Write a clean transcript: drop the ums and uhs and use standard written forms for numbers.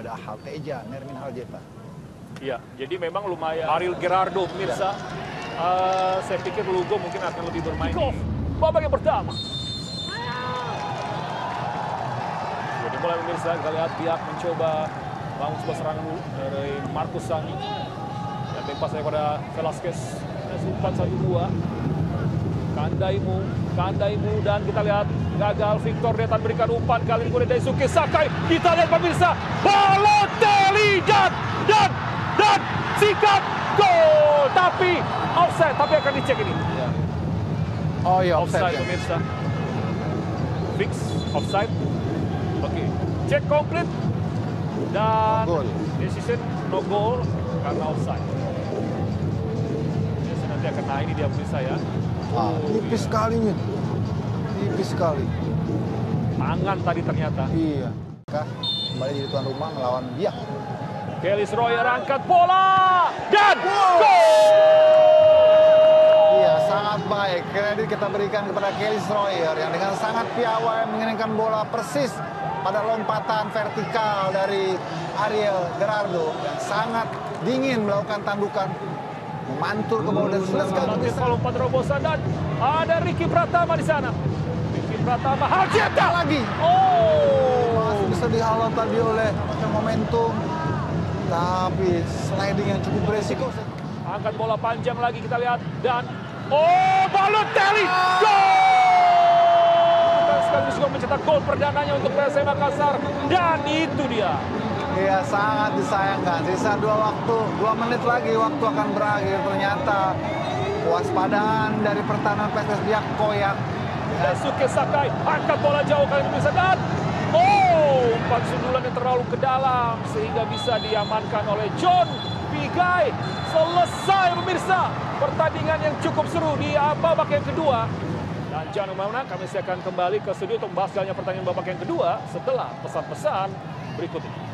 sudah ada Halteja, Nermin Haljeta. Iya, jadi memang lumayan. Ariel Gerardo, pemirsa. Saya pikir Lugo mungkin akan lebih bermain di babak yang pertama. Jadi mulai pemirsa, kita lihat Biak mencoba bangun sebuah serangan dari Marcus Sani. Dan bebas daripada Velasquez. Umpan 1-2. Kandaimu, dan kita lihat gagal Victor Detan berikan umpan kali ini kemudian Daisuke Sakai. Kita lihat pemirsa, Balotelli dan sikat gol, tapi offside, tapi akan dicek ini. Oh iya, Offside pemirsa. Fix offside. Oke, cek komplit dan decision no goal karena offside. Nanti akan naik ini dia pemirsa ya. Tipis sekali nih. Tipis sekali. Tangan tadi ternyata. Iya. Kembali jadi tuan rumah melawan Biak. Kelly Royer angkat bola dan gol! Iya, sangat baik. Kredit kita berikan kepada Kelly Royer yang dengan sangat piawai mengirimkan bola persis pada lompatan vertikal dari Ariel Gerardo yang sangat dingin melakukan tandukan. Memantul ke bawah dan sudah sekali lompat terobosan dan ada Ricky Pratama di sana. Ricky Pratama Haljeta lagi. Masih bisa dihalau tadi oleh momentum. Tapi sliding yang cukup beresiko. Angkat bola panjang lagi kita lihat dan Balotelli gol! Sekaligus juga mencetak gol perdananya untuk PSM Makassar dan itu dia. Iya, sangat disayangkan. Sisa 2 menit lagi waktu akan berakhir. Ternyata kewaspadaan dari pertahanan PSS Biak koyak. Daisuke Sakai angkat bola jauh kali ini bisa dan umpan sundulan yang terlalu ke dalam sehingga bisa diamankan oleh John Pigai. Selesai pemirsa pertandingan yang cukup seru di babak yang kedua. Dan jangan kemana-mana, kami akan kembali ke studio untuk membahas jalannya pertandingan babak yang kedua setelah pesan-pesan berikut ini.